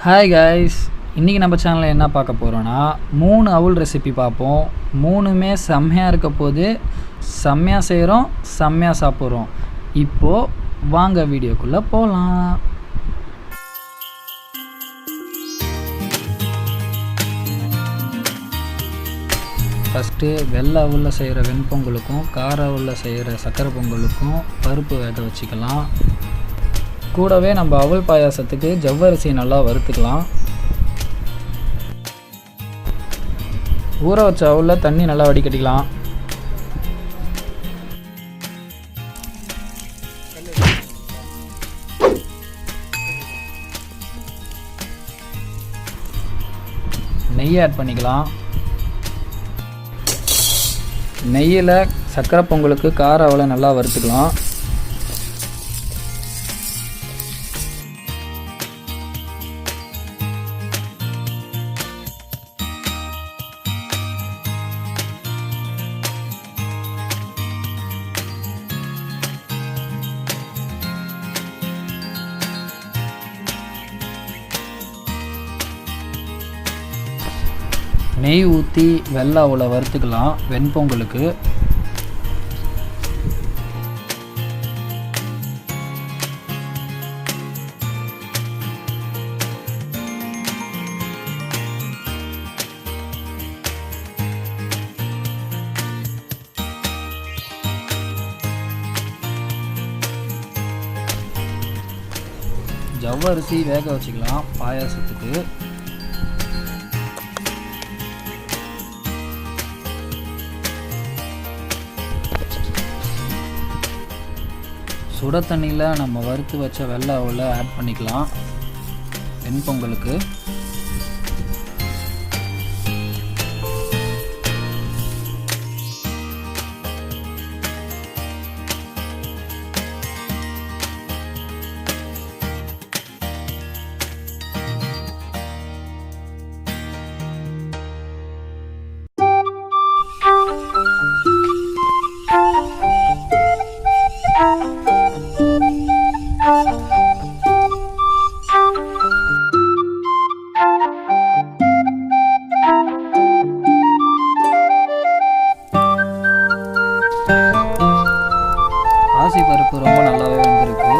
Hi guys, இன்றைக்கி நம்ம சேனலில் என்ன பார்க்க போகிறோன்னா 3 அவுல் ரெசிபி பார்ப்போம். 3மே செம்மையாக இருக்க போது, செம்மையாக செய்கிறோம், செம்மையாக சாப்பிட்றோம். இப்போது வாங்க வீடியோக்குள்ளே போகலாம். ஃபஸ்ட்டு வெள்ளை அவுலில் செய்கிற வெண்பொங்கலுக்கும் கார அவுலில் செய்கிற சக்கரை பொங்கலுக்கும் பருப்பு வேக வச்சுக்கலாம். கூடவே நம்ம அவல் பாயாசத்துக்கு ஜவ்வரிசி நல்லா வறுத்துக்கலாம். ஊற வச்ச அவலில் தண்ணி நல்லா வடிகட்டிக்கலாம். நெய் ஆட் பண்ணிக்கலாம். நெய்யில் சக்கரை பொங்கலுக்கு கார அவலை நல்லா வறுத்துக்கலாம். நெய் ஊற்றி வெள்ளை அவலை வறுத்துக்கலாம் வெண்பொங்கலுக்கு. ஜவ்வரிசி வேக வச்சுக்கலாம் பாயாசத்துக்கு. சுட தண்ணியில் நம்ம வறுத்து வச்ச வெள்ளை அவலை ஆட் பண்ணிக்கலாம் வெண்பொங்கலுக்கு. பாசி பருப்பு ரொம்ப நல்லாவே வந்திருக்கு.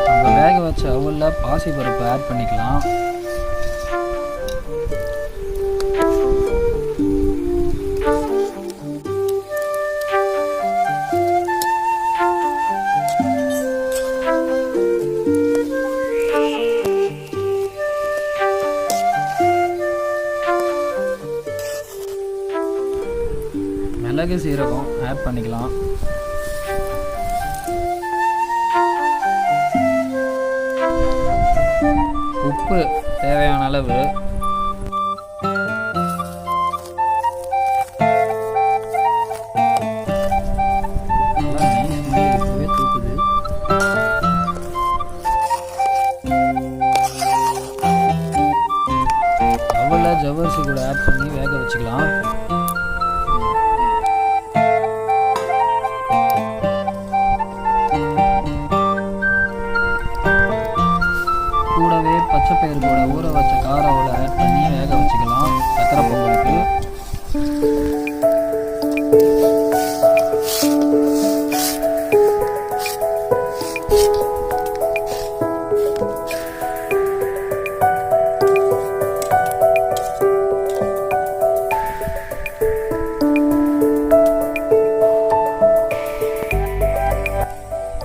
நம்ம வேக வச்ச அவலில் பாசி பருப்பு ஆட் பண்ணிக்கலாம். மிளகு சீரகம் ஆட் பண்ணிக்கலாம். உப்பு தேவையான அளவு. தூக்குது. அவலை ஜவ்வரிசி கூட ஆட் பண்ணி வேக வச்சுக்கலாம். கூடவே பச்சைப்பயிறு கூட ஊற வச்ச கார அவலை ஆட் பண்ணி வேக வச்சுக்கலாம் சக்கரை பொங்கலுக்கு.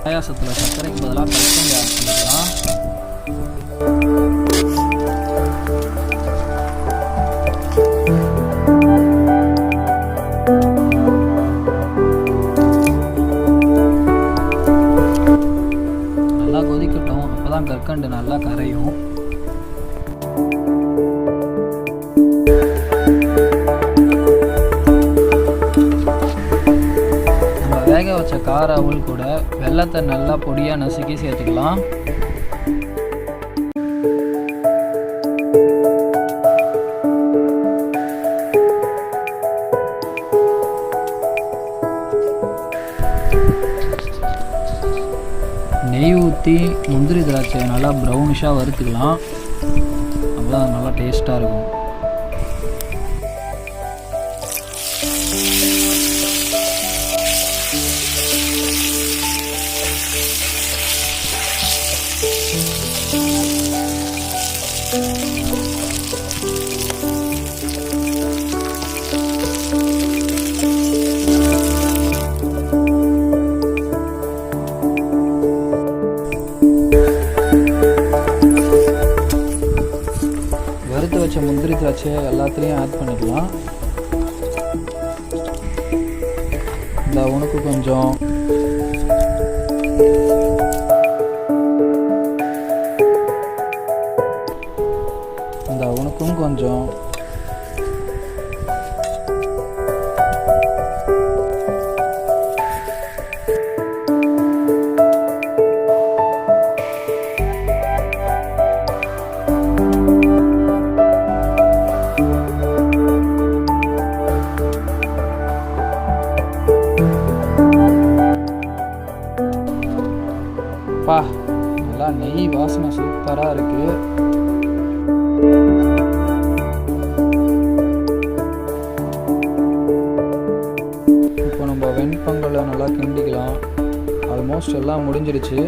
பாயாசத்தில் சர்க்கரைக்கு பதிலாக கற்கண்டு ஆட் பண்ணிக்கலாம். நல்லா கொதிக்கட்டும், அப்போதான் கற்கண்டு நல்லா கரையும். நம்ம வேக வச்ச கார அவல் கூட வெல்லத்தை நல்லா பொடியாக நசுக்கி சேர்த்துக்கலாம். நெய் ஊற்றி முந்திரி திராட்சை நல்லா ப்ரௌனிஷாக வறுத்துக்கலாம். அப்போ நல்லா டேஸ்ட்டாக இருக்கும். வறுத்து வச்ச முந்திரி திராட்சை எல்லாத்துலேயும் ஆட் பண்ணிக்கலாம். இந்த உனக்கு கொஞ்சம், இந்த உனக்கும் கொஞ்சம், நல்லா நெய் வாசனை சூப்பராக இருக்கு. இப்போ நம்ம வெண்பொங்கலை நல்லா கிண்டிக்கலாம். ஆல்மோஸ்ட் எல்லாம் முடிஞ்சிடுச்சு.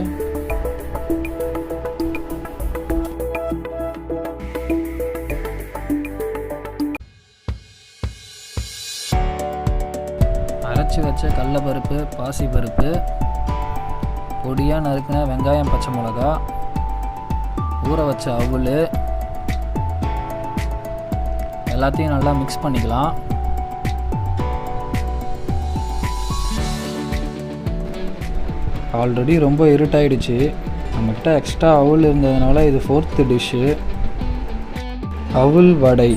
அரைச்சி வச்ச கடலைப்பருப்பு, பாசிப்பருப்பு, பொடியாக நறுக்கின வெங்காயம், பச்சை மிளகா, ஊற வச்ச அவல் எல்லாத்தையும் நல்லா மிக்ஸ் பண்ணிக்கலாம். ஆல்ரெடி ரொம்ப இருட்டாயிடுச்சு. நம்மக்கிட்ட எக்ஸ்ட்ரா அவல் இருந்ததுனால இது 4th டிஷ்ஷு, அவல் வடை.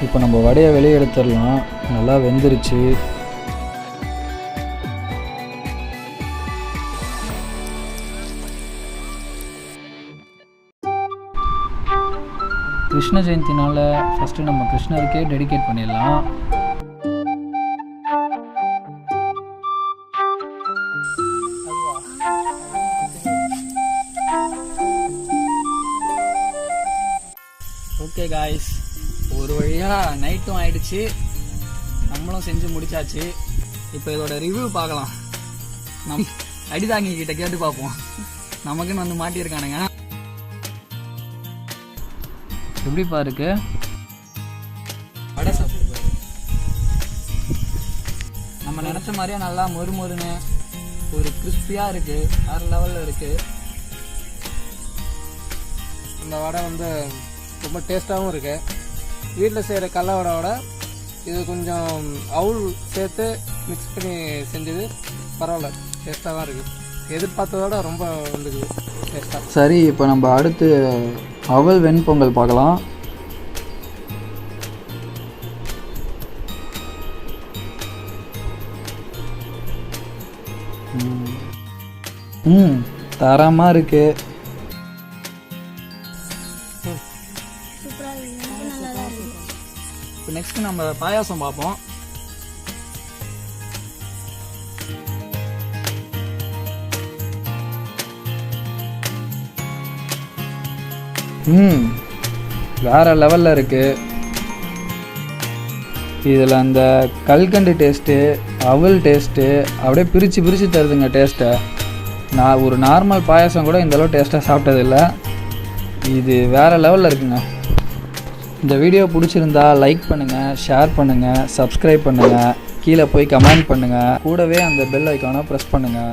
இப்போ நம்ம வடையை வெளியே எடுத்துடலாம். நல்லா வெந்துருச்சு. கிருஷ்ண ஜெயந்தினால ஃபஸ்ட்டு நம்ம கிருஷ்ணருக்கே டெடிகேட் பண்ணிடலாம். ஓகே காய்ஸ், ஒரு வழியாக நைட்டும் ஆயிடுச்சு, நம்மளும் செஞ்சு முடிச்சாச்சு. இப்போ இதோட ரிவ்யூ பார்க்கலாம். அடிதாங்கி கிட்ட கேட்டு பார்ப்போம். நமக்குன்னு வந்து மாட்டியிருக்கானுங்க. எப்படி பாருக்கு வடை சாப்பிட்டு நம்ம நினச்ச மாதிரியே நல்லா மொறுமொறுன்னு ஒரு கிறிஸ்பியாக இருக்குது. வேறு லெவலில் இருக்குது. இந்த வடை வந்து ரொம்ப டேஸ்ட்டாகவும் இருக்குது. வீட்டில் செய்கிற கடலை வடையோட இது கொஞ்சம் அவுள் சேர்த்து மிக்ஸ் பண்ணி செஞ்சது பரவாயில்ல, டேஸ்ட்டாக தான் இருக்குது. எதிர்பார்த்ததோட ரொம்ப வந்துக்குது டேஸ்ட்டாக. சரி, இப்போ நம்ம அடுத்து அவல் வெண்பொங்கல் பார்க்கலாம். தரமாக இருக்கு. இப்போ நெக்ஸ்ட் நம்ம பாயாசம் பார்ப்போம். வேறு லெவலில் இருக்குது. இதில் அந்த கல்கண்டு டேஸ்ட்டு, அவல் டேஸ்ட்டு அப்படியே பிரித்து தருதுங்க டேஸ்ட்டை. நான் ஒரு நார்மல் பாயாசம் கூட இந்தளவு டேஸ்ட்டாக சாப்பிட்டதில்லை. இது வேறு லெவலில் இருக்குங்க. இந்த வீடியோ பிடிச்சிருந்தா லைக் பண்ணுங்கள், ஷேர் பண்ணுங்கள், சப்ஸ்கிரைப் பண்ணுங்கள், கீழே போய் கமெண்ட் பண்ணுங்கள், கூடவே அந்த பெல் ஐக்கானை ப்ரெஸ் பண்ணுங்கள்.